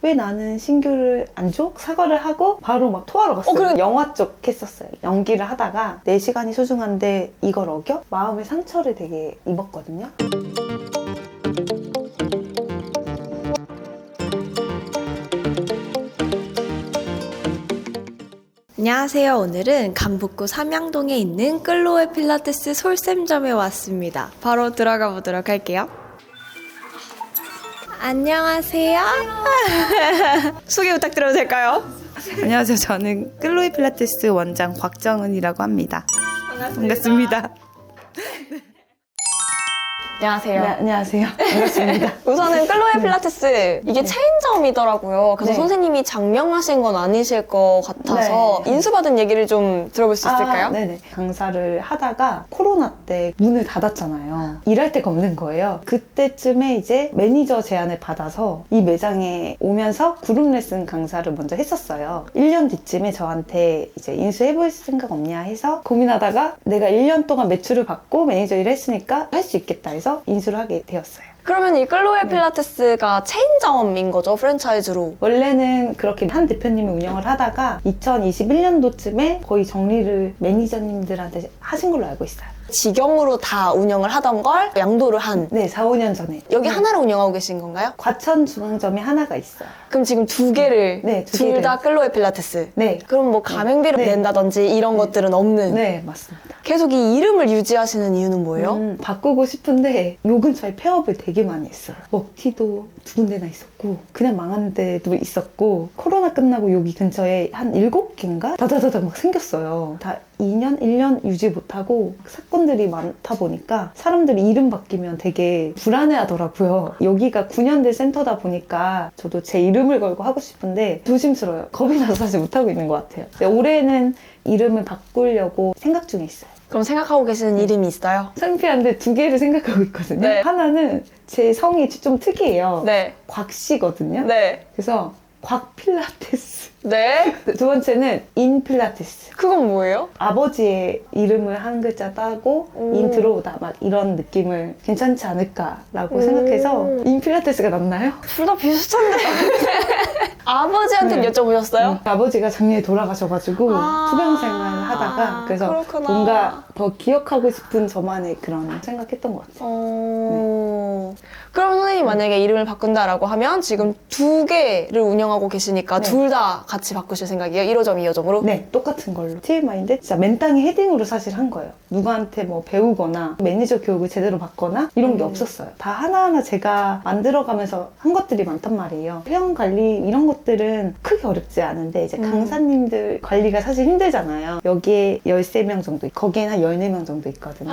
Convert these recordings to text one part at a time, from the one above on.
왜 나는 신규를 안 줘? 사과를 하고 바로 막 토하러 갔어요. 그래. 영화 쪽 했었어요. 연기를 하다가 내 시간이 소중한데 이걸 어겨? 마음의 상처를 되게 입었거든요. 안녕하세요. 오늘은 강북구 삼양동에 있는 끌로에 필라테스 솔쌤점에 왔습니다. 바로 들어가 보도록 할게요. 안녕하세요. 소개 부탁드려도 될까요? 안녕하세요. 저는 끌로에 필라테스 원장 곽정은이라고 합니다. 반갑습니다. 안녕하세요. 네, 안녕하세요. 반갑습니다. 우선은 끌로에 필라테스 이게 체인점이더라고요. 그래서 네. 선생님이 장명하신 건 아니실 것 같아서 네. 인수받은 얘기를 좀 들어볼 수 있을까요? 네네. 강사를 하다가 코로나 때 문을 닫았잖아요. 일할 데가 없는 거예요. 그때쯤에 이제 매니저 제안을 받아서 이 매장에 오면서 그룹 레슨 강사를 먼저 했었어요. 1년 뒤쯤에 저한테 이제 인수해볼 생각 없냐 해서 고민하다가 내가 1년 동안 매출을 받고 매니저 일을 했으니까 할 수 있겠다 해서 인수를 하게 되었어요. 그러면 이 끌로에 필라테스가 체인점인 거죠? 프랜차이즈로. 원래는 그렇게 한 대표님이 운영을 하다가 2021년도쯤에 거의 정리를 매니저님들한테 하신 걸로 알고 있어요. 직영으로 다 운영을 하던 걸 양도를 한. 네, 4, 5년 전에. 여기 하나를 운영하고 계신 건가요? 과천 중앙점에 하나가 있어요. 그럼 지금 두 개를, 네, 두 둘 개를. 다 끌로에 필라테스. 네. 그럼 뭐 가맹비를 네. 낸다든지 이런 것들은 없는. 네, 맞습니다. 계속 이 이름을 유지하시는 이유는 뭐예요? 바꾸고 싶은데 요 근처에 폐업을 되게 많이 했어요. 먹튀도 두 군데나 있었고 그냥 망한 데도 있었고 코로나 끝나고 여기 근처에 한 7개인가? 다다다다 막 생겼어요. 다 2년, 1년 유지 못하고 사건들이 많다 보니까 사람들이 이름 바뀌면 되게 불안해하더라고요. 여기가 9년대 센터다 보니까 저도 제 이름을 걸고 하고 싶은데 조심스러워요. 겁이 나서 사실 못하고 있는 것 같아요. 근데 올해는 이름을 바꾸려고 생각 중에 있어요. 그럼 생각하고 계시는 이름이 있어요? 창피한데 두 개를 생각하고 있거든요. 네. 하나는 제 성이 좀 특이해요. 네. 곽씨거든요. 네. 그래서 곽필라테스. 네. 두 번째는 인필라테스. 그건 뭐예요? 아버지의 이름을 한 글자 따고 인 들어오다 막 이런 느낌을 괜찮지 않을까라고 생각해서 인필라테스가 낫나요? 둘 다 비슷한데. 아버지한테 네. 여쭤보셨어요? 아버지가 작년에 돌아가셔가지고 아. 투병 생활을 하다가 그래서 그렇구나. 뭔가 더 기억하고 싶은 저만의 그런 생각했던 것 같아요. 그럼 선생님 만약에 이름을 바꾼다라고 하면 지금 두 개를 운영하고 계시니까 네. 둘 다 같이 바꾸실 생각이에요? 1호점, 2호점으로? 네, 똑같은 걸로. TMI인데 진짜 맨땅에 헤딩으로 사실 한 거예요. 누구한테 뭐 배우거나 매니저 교육을 제대로 받거나 이런 게 없었어요. 다 하나하나 제가 만들어가면서 한 것들이 많단 말이에요. 회원 관리 이런 것들은 크게 어렵지 않은데 이제 강사님들 관리가 사실 힘들잖아요. 여기에 13명 정도 있고 거기엔 한 14명 정도 있거든요.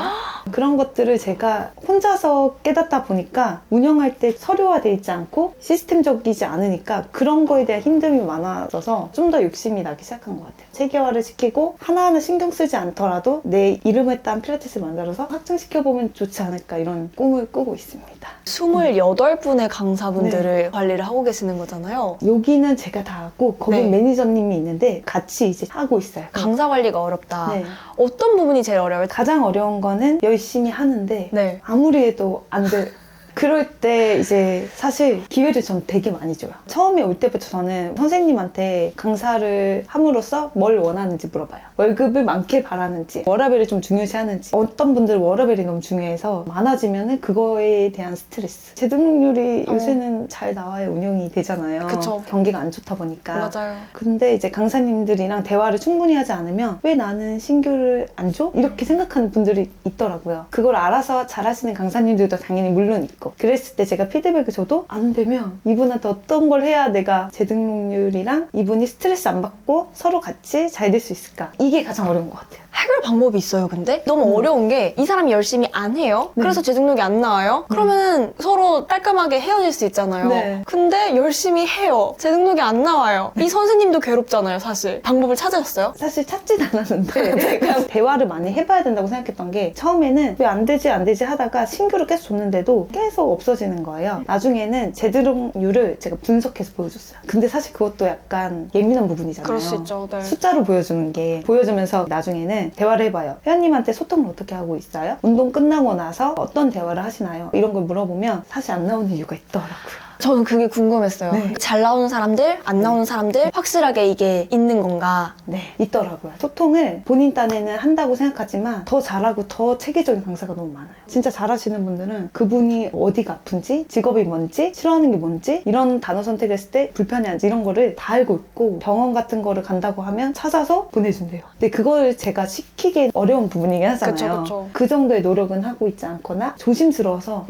그런 것들을 제가 혼자서 깨닫다 보니까 운영할 때 서류화되어 있지 않고 시스템적이지 않으니까 그런 거에 대한 힘듦이 많아져서 좀 더 욕심이 나기 시작한 것 같아요. 체계화를 시키고 하나하나 신경 쓰지 않더라도 내 이름에 딴 필라테스를 만들어서 확증시켜보면 좋지 않을까 이런 꿈을 꾸고 있습니다. 28분의 강사분들을 관리를 하고 계시는 거잖아요. 여기는 제가 다 하고 거긴 네. 매니저님이 있는데 같이 이제 하고 있어요. 강사 관리가 어렵다. 네. 어떤 부분이 제일 어려워요? 가장 어려운 거는 열심히 하는데 네. 아무리 해도 안 돼. 그럴 때 이제 사실 기회를 전 되게 많이 줘요. 처음에 올 때부터 저는 선생님한테 강사를 함으로써 뭘 원하는지 물어봐요. 월급을 많게 바라는지, 워라밸을 좀 중요시 하는지. 어떤 분들은 워라밸이 너무 중요해서 많아지면은 그거에 대한 스트레스. 제등률이 요새는 잘 나와야 운영이 되잖아요. 그쵸. 경기가 안 좋다 보니까. 맞아요. 근데 이제 강사님들이랑 대화를 충분히 하지 않으면 왜 나는 신규를 안 줘? 이렇게 생각하는 분들이 있더라고요. 그걸 알아서 잘하시는 강사님들도 당연히 물론 있고 그랬을 때 제가 피드백을 줘도 안 되면 이분한테 어떤 걸 해야 내가 재등록률이랑 이분이 스트레스 안 받고 서로 같이 잘 될 수 있을까? 이게 가장 어려운 것 같아요. 해결 방법이 있어요, 근데? 너무 어려운 게 이 사람이 열심히 안 해요? 그래서 재등록이 안 나와요? 그러면 서로 깔끔하게 헤어질 수 있잖아요. 네. 근데 열심히 해요. 재등록이 안 나와요. 이 선생님도 괴롭잖아요, 사실. 방법을 찾으셨어요? 사실 찾진 않았는데 그냥 대화를 많이 해봐야 된다고 생각했던 게 처음에는 왜 안 되지 하다가 신규를 계속 줬는데도 계속 없어지는 거예요. 나중에는 재등록률을 제가 분석해서 보여줬어요. 근데 사실 그것도 약간 예민한 부분이잖아요. 그럴 수 있죠, 네. 숫자로 보여주는 게 보여주면서 나중에는 대화를 해봐요. 회원님한테 소통을 어떻게 하고 있어요? 운동 끝나고 나서 어떤 대화를 하시나요? 이런 걸 물어보면 사실 안 나오는 이유가 있더라고요. 저는 그게 궁금했어요. 네. 잘 나오는 사람들, 안 나오는 사람들 확실하게 이게 있는 건가? 네, 있더라고요. 소통을 본인 딴에는 한다고 생각하지만 더 잘하고 더 체계적인 강사가 너무 많아요. 진짜 잘하시는 분들은 그분이 어디가 아픈지, 직업이 뭔지, 싫어하는 게 뭔지, 이런 단어 선택했을 때 불편해하는지 이런 거를 다 알고 있고 병원 같은 거를 간다고 하면 찾아서 보내준대요. 근데 그걸 제가 시키기 어려운 부분이긴 하잖아요. 그쵸. 그 정도의 노력은 하고 있지 않거나 조심스러워서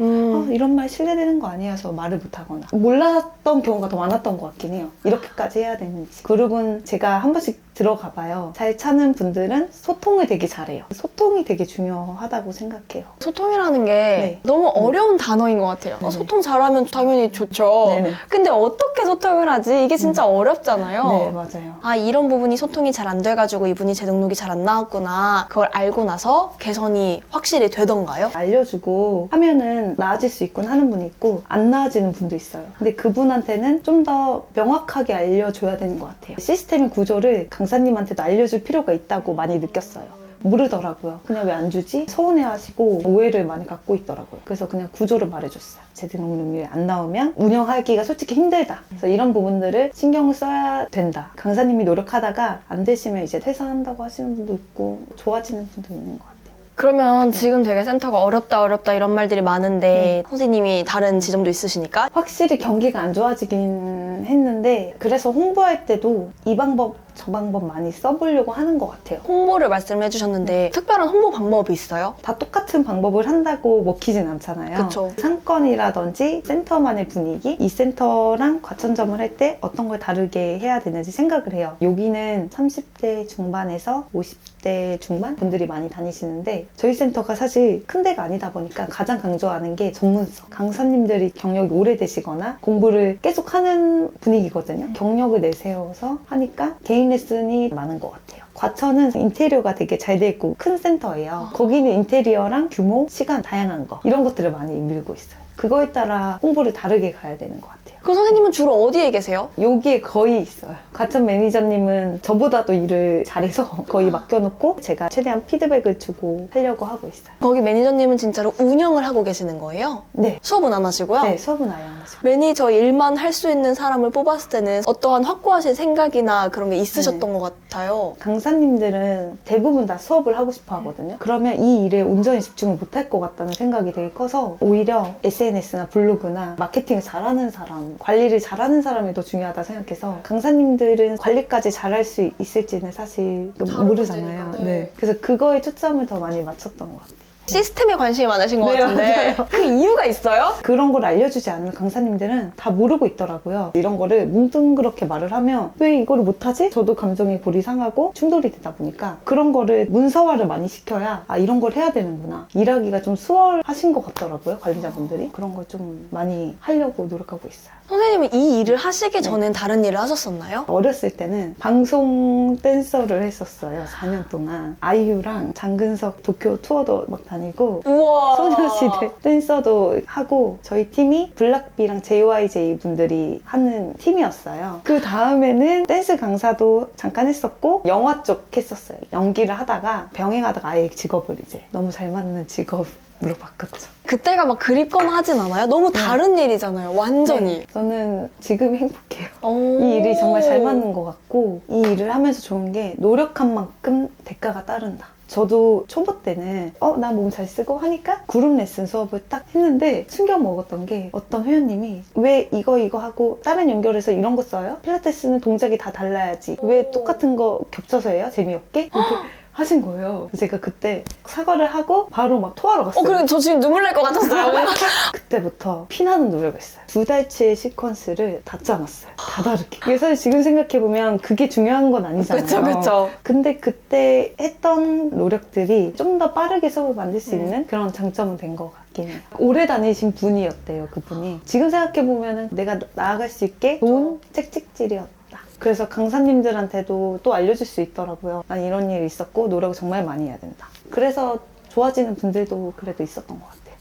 이런 말 신뢰되는 거 아니야 해서 말을 못하거나 몰랐던 경우가 더 많았던 것 같긴 해요. 이렇게까지 해야 되는지. 그룹은 제가 한 번씩 들어가 봐요. 잘 차는 분들은 소통을 되게 잘해요. 소통이 되게 중요하다고 생각해요. 소통이라는 게 네. 너무 어려운 단어인 것 같아요. 네네. 소통 잘하면 당연히 좋죠. 네네. 근데 어떻게 소통을 하지? 이게 진짜 어렵잖아요. 네, 맞아요. 아, 이런 부분이 소통이 잘 안 돼가지고 이분이 재등록이 잘 안 나왔구나. 그걸 알고 나서 개선이 확실히 되던가요? 알려주고 하면은 나아질 수 있군 하는 분이 있고 안 나아지는 분도 있어요. 근데 그분한테는 좀 더 명확하게 알려줘야 되는 것 같아요. 시스템의 구조를 강사님한테도 알려줄 필요가 있다고 많이 느꼈어요. 모르더라고요. 그냥 왜 안 주지? 서운해하시고 오해를 많이 갖고 있더라고요. 그래서 그냥 구조를 말해줬어요. 재등록률이 안 나오면 운영하기가 솔직히 힘들다. 그래서 이런 부분들을 신경을 써야 된다. 강사님이 노력하다가 안 되시면 이제 퇴사한다고 하시는 분도 있고 좋아지는 분도 있는 것 같아요. 그러면 지금 되게 센터가 어렵다 이런 말들이 많은데 선생님이 다른 지점도 있으시니까 확실히 경기가 안 좋아지긴 했는데 그래서 홍보할 때도 이 방법 저 방법 많이 써보려고 하는 것 같아요. 홍보를 말씀해 주셨는데 특별한 홍보 방법이 있어요? 다 똑같은 방법을 한다고 먹히진 않잖아요. 그쵸. 상권이라든지 센터만의 분위기, 이 센터랑 과천점을 할 때 어떤 걸 다르게 해야 되는지 생각을 해요. 여기는 30대 중반에서 50대 중반 분들이 많이 다니시는데 저희 센터가 사실 큰 데가 아니다 보니까 가장 강조하는 게 전문성. 강사님들이 경력이 오래되시거나 공부를 계속 하는 분위기거든요. 경력을 내세워서 하니까 개인 레슨이 많은 것 같아요. 과천은 인테리어가 되게 잘 돼 있고 큰 센터예요. 거기는 인테리어랑 규모, 시간, 다양한 거 이런 것들을 많이 밀고 있어요. 그거에 따라 홍보를 다르게 가야 되는 것 같아요. 그럼 선생님은 주로 어디에 계세요? 여기에 거의 있어요. 과천 매니저님은 저보다도 일을 잘해서 거의 맡겨놓고 제가 최대한 피드백을 주고 하려고 하고 있어요. 거기 매니저님은 진짜로 운영을 하고 계시는 거예요? 네. 수업은 안 하시고요? 네, 수업은 아예 안 하죠. 매니저 일만 할 수 있는 사람을 뽑았을 때는 어떠한 확고하신 생각이나 그런 게 있으셨던 것 같아요. 강사님들은 대부분 다 수업을 하고 싶어 하거든요. 그러면 이 일에 온전히 집중을 못할 것 같다는 생각이 되게 커서 오히려 SNS나 블로그나 마케팅을 잘하는 사람, 관리를 잘하는 사람이 더 중요하다 생각해서 강사님들은 관리까지 잘할 수 있을지는 사실 모르잖아요. 네. 그래서 그거에 초점을 더 많이 맞췄던 것 같아요. 시스템에 관심이 많으신 것 네, 같은데 맞아요. 그 이유가 있어요? 그런 걸 알려주지 않는 강사님들은 다 모르고 있더라고요. 이런 거를 뭉뚱그렇게 말을 하면 왜 이거를 못하지? 저도 감정이 골이 상하고 충돌이 되다 보니까 그런 거를 문서화를 많이 시켜야 아 이런 걸 해야 되는구나. 일하기가 좀 수월하신 것 같더라고요. 관리자분들이. 그런 걸 좀 많이 하려고 노력하고 있어요. 선생님은 이 일을 하시기 전엔 다른 일을 하셨었나요? 어렸을 때는 방송 댄서를 했었어요. 4년 동안. 아이유랑 장근석 도쿄 투어도 막 다니고 우와. 소녀시대 댄서도 하고 저희 팀이 블락비랑 JYJ 분들이 하는 팀이었어요. 그 다음에는 댄스 강사도 잠깐 했었고 영화 쪽 했었어요. 연기를 하다가 병행하다가 아예 직업을 이제 너무 잘 맞는 직업으로 바꿨죠. 그때가 막 그립거나 하진 않아요? 너무 다른 일이잖아요. 완전히. 네, 저는 지금이 행복해요. 오. 이 일이 정말 잘 맞는 것 같고 이 일을 하면서 좋은 게 노력한 만큼 대가가 따른다. 저도 초보 때는 나 몸 잘 쓰고 하니까 그룹 레슨 수업을 딱 했는데 충격 먹었던 게 어떤 회원님이 왜 이거 하고 다른 연결해서 이런 거 써요? 필라테스는 동작이 다 달라야지 왜 똑같은 거 겹쳐서 해요? 재미없게? 이렇게 하신 거예요. 제가 그때 사과를 하고 바로 막 토하러 갔어요. 그래 저 지금 눈물 날 것 같았어요. 그때부터 피나는 노력을 했어요. 2달치의 시퀀스를 다 짜놨어요. 다 다르게. 이게 사실 지금 생각해보면 그게 중요한 건 아니잖아요. 그쵸. 근데 그때 했던 노력들이 좀 더 빠르게 수업을 만들 수 있는 그런 장점은 된 것 같긴 해요. 오래 다니신 분이었대요, 그분이. 지금 생각해보면 내가 나아갈 수 있게 좋은 책찍질이었다. 그래서 강사님들한테도 또 알려줄 수 있더라고요. 난 이런 일이 있었고 노력을 정말 많이 해야 된다. 그래서 좋아지는 분들도 그래도 있었던 것 같아요.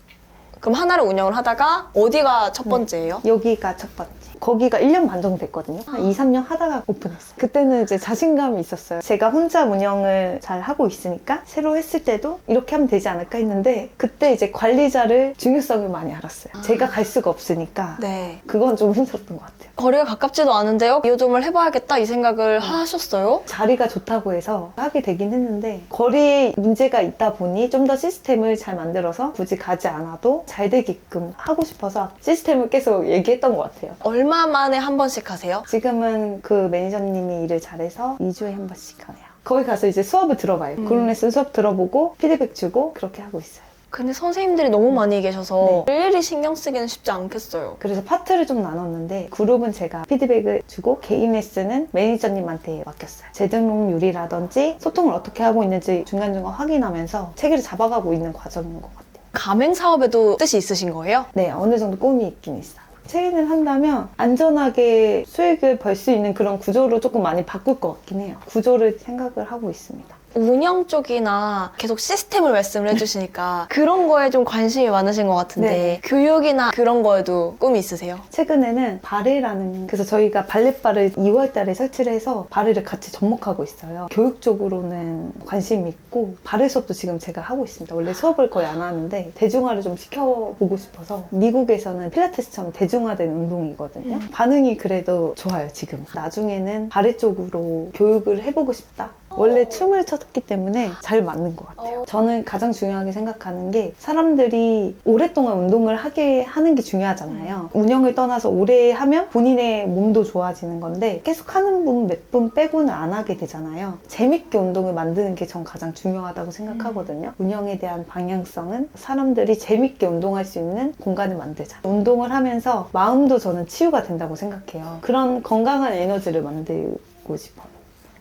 그럼 하나를 운영을 하다가 어디가 첫 번째예요? 여기가 첫 번째. 거기가 1년 반 정도 됐거든요. 한 2, 3년 하다가 오픈했어요. 그때는 이제 자신감이 있었어요. 제가 혼자 운영을 잘 하고 있으니까 새로 했을 때도 이렇게 하면 되지 않을까 했는데 그때 이제 관리자를 중요성을 많이 알았어요. 제가 갈 수가 없으니까 네. 그건 좀 힘들었던 것 같아요. 거리가 가깝지도 않은데요? 2호점을 해봐야겠다 이 생각을 하셨어요? 자리가 좋다고 해서 하게 되긴 했는데 거리에 문제가 있다 보니 좀 더 시스템을 잘 만들어서 굳이 가지 않아도 잘 되게끔 하고 싶어서 시스템을 계속 얘기했던 것 같아요. 얼마 만에 한 번씩 하세요? 지금은 그 매니저님이 일을 잘해서 2주에 한 번씩 하네요. 거기 가서 이제 수업을 들어봐요. 그런 레슨 수업 들어보고 피드백 주고 그렇게 하고 있어요. 근데 선생님들이 너무 많이 계셔서 일일이 신경 쓰기는 쉽지 않겠어요. 그래서 파트를 좀 나눴는데 그룹은 제가 피드백을 주고 개인 레슨은 매니저님한테 맡겼어요. 재등록률이라든지 소통을 어떻게 하고 있는지 중간중간 확인하면서 체계를 잡아가고 있는 과정인 것 같아요. 가맹 사업에도 뜻이 있으신 거예요? 네, 어느 정도 꿈이 있긴 있어요. 체인을 한다면 안전하게 수익을 벌 수 있는 그런 구조로 조금 많이 바꿀 것 같긴 해요. 구조를 생각을 하고 있습니다. 운영 쪽이나 계속 시스템을 말씀을 해주시니까 그런 거에 좀 관심이 많으신 것 같은데 네. 교육이나 그런 거에도 꿈이 있으세요? 최근에는 바레라는 그래서 저희가 발렛바를 2월 달에 설치를 해서 바레를 같이 접목하고 있어요. 교육 쪽으로는 관심이 있고 바레 수업도 지금 제가 하고 있습니다. 원래 수업을 거의 안 하는데 대중화를 좀 시켜보고 싶어서 미국에서는 필라테스처럼 대중화된 운동이거든요. 반응이 그래도 좋아요 지금. 나중에는 바레 쪽으로 교육을 해보고 싶다. 원래 춤을 췄기 때문에 잘 맞는 것 같아요. 저는 가장 중요하게 생각하는 게 사람들이 오랫동안 운동을 하게 하는 게 중요하잖아요. 운영을 떠나서 오래 하면 본인의 몸도 좋아지는 건데 계속 하는 분 몇 분 빼고는 안 하게 되잖아요. 재밌게 운동을 만드는 게 전 가장 중요하다고 생각하거든요. 운영에 대한 방향성은 사람들이 재밌게 운동할 수 있는 공간을 만들자. 운동을 하면서 마음도 저는 치유가 된다고 생각해요. 그런 건강한 에너지를 만들고 싶어요.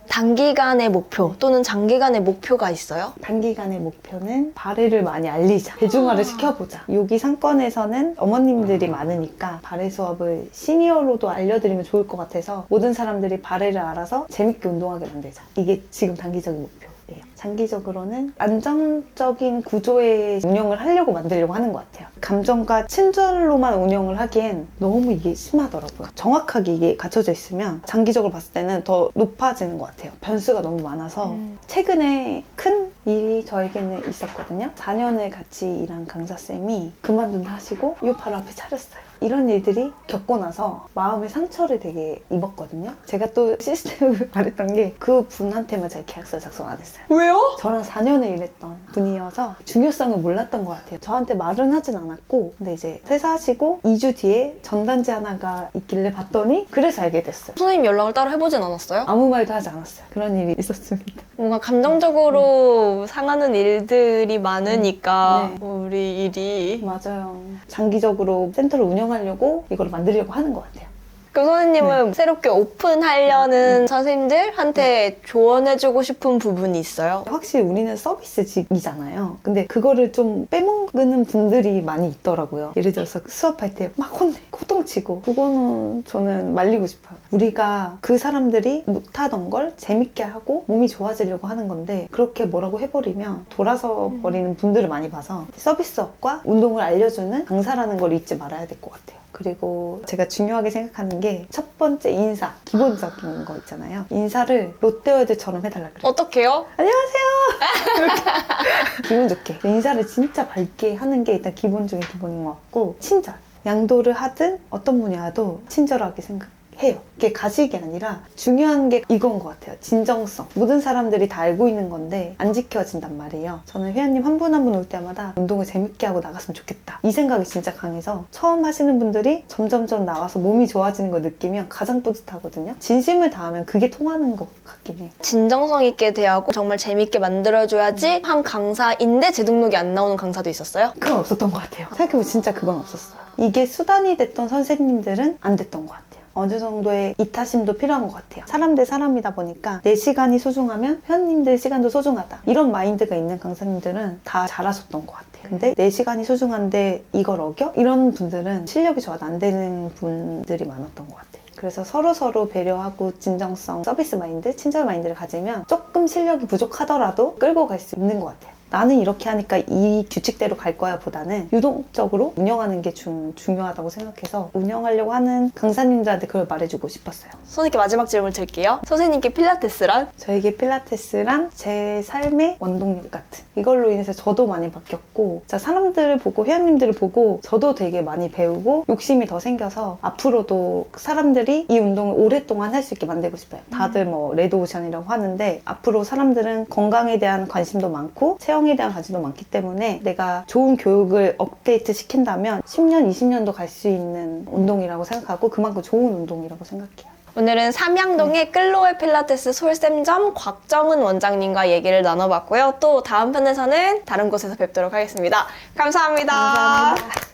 단기간의 목표 또는 장기간의 목표가 있어요? 단기간의 목표는 바레를 많이 알리자. 대중화를 시켜보자. 여기 상권에서는 어머님들이 많으니까 바레 수업을 시니어로도 알려드리면 좋을 것 같아서 모든 사람들이 바레를 알아서 재밌게 운동하게 만들자. 이게 지금 단기적인 목표예요. 장기적으로는 안정적인 구조의 운영을 하려고 만들려고 하는 것 같아요. 감정과 친절로만 운영을 하기엔 너무 이게 심하더라고요. 정확하게 이게 갖춰져 있으면 장기적으로 봤을 때는 더 높아지는 것 같아요. 변수가 너무 많아서 최근에 큰 일이 저에게는 있었거든요. 4년을 같이 일한 강사쌤이 그만둔다 하시고 이 바로 앞에 차렸어요. 이런 일들이 겪고 나서 마음의 상처를 되게 입었거든요. 제가 또 시스템을 말했던 게 그 분한테만 제가 계약서 작성 안 했어요. 왜요? 저랑 4년을 일했던 분이어서 중요성을 몰랐던 것 같아요. 저한테 말은 하진 않았고 근데 이제 퇴사하시고 2주 뒤에 전단지 하나가 있길래 봤더니 그래서 알게 됐어요. 선생님 연락을 따로 해보진 않았어요? 아무 말도 하지 않았어요. 그런 일이 있었습니다. 뭔가 감정적으로 상하는 일들이 많으니까 네. 우리 일이 맞아요. 장기적으로 센터를 운영하려고 이걸 만들려고 하는 것 같아요. 그럼 선생님은 새롭게 오픈하려는 선생님들한테 조언해주고 싶은 부분이 있어요? 확실히 우리는 서비스직이잖아요. 근데 그거를 좀 빼먹는 분들이 많이 있더라고요. 예를 들어서 수업할 때 막 혼내, 호통치고 그거는 저는 말리고 싶어요. 우리가 그 사람들이 못하던 걸 재밌게 하고 몸이 좋아지려고 하는 건데 그렇게 뭐라고 해버리면 돌아서 버리는 분들을 많이 봐서 서비스업과 운동을 알려주는 강사라는 걸 잊지 말아야 될 것 같아요. 그리고 제가 중요하게 생각하는 게 첫 번째 인사, 기본적인 거 있잖아요. 인사를 롯데월드처럼 해달라 그래요. 어떡해요? 안녕하세요! 이렇게 기분 좋게. 인사를 진짜 밝게 하는 게 일단 기본 중에 기본인 것 같고 친절. 양도를 하든 어떤 분야도 친절하게 생각해요. 그게 가식이 아니라 중요한 게 이건 것 같아요. 진정성. 모든 사람들이 다 알고 있는 건데 안 지켜진단 말이에요. 저는 회원님 한 분 한 분 올 때마다 운동을 재밌게 하고 나갔으면 좋겠다. 이 생각이 진짜 강해서 처음 하시는 분들이 점점점 나와서 몸이 좋아지는 걸 느끼면 가장 뿌듯하거든요. 진심을 다하면 그게 통하는 것 같긴 해요. 진정성 있게 대하고 정말 재밌게 만들어줘야지 한 강사인데 재등록이 안 나오는 강사도 있었어요? 그건 없었던 것 같아요. 생각해보면 진짜 그건 없었어요. 이게 수단이 됐던 선생님들은 안 됐던 것 같아요. 어느 정도의 이타심도 필요한 것 같아요. 사람 대 사람이다 보니까 내 시간이 소중하면 회원님들 시간도 소중하다. 이런 마인드가 있는 강사님들은 다 잘하셨던 것 같아요. 근데 내 시간이 소중한데 이걸 어겨? 이런 분들은 실력이 좋아도 안 되는 분들이 많았던 것 같아요. 그래서 서로 배려하고 진정성, 서비스 마인드, 친절 마인드를 가지면 조금 실력이 부족하더라도 끌고 갈 수 있는 것 같아요. 나는 이렇게 하니까 이 규칙대로 갈 거야 보다는 유동적으로 운영하는 게 중요하다고 생각해서 운영하려고 하는 강사님들한테 그걸 말해주고 싶었어요. 선생님께 마지막 질문 드릴게요. 선생님께 필라테스란? 저에게 필라테스란 제 삶의 원동력 같은, 이걸로 인해서 저도 많이 바뀌었고 진짜 사람들을 보고 회원님들을 보고 저도 되게 많이 배우고 욕심이 더 생겨서 앞으로도 사람들이 이 운동을 오랫동안 할 수 있게 만들고 싶어요. 다들 뭐 레드오션이라고 하는데 앞으로 사람들은 건강에 대한 관심도 많고 체형에 대한 관심도 많기 때문에 내가 좋은 교육을 업데이트 시킨다면 10년, 20년도 갈 수 있는 운동이라고 생각하고 그만큼 좋은 운동이라고 생각해요. 오늘은 삼양동의 끌로의 필라테스 솔쌤점 곽정은 원장님과 얘기를 나눠봤고요. 또 다음 편에서는 다른 곳에서 뵙도록 하겠습니다. 감사합니다. 감사합니다.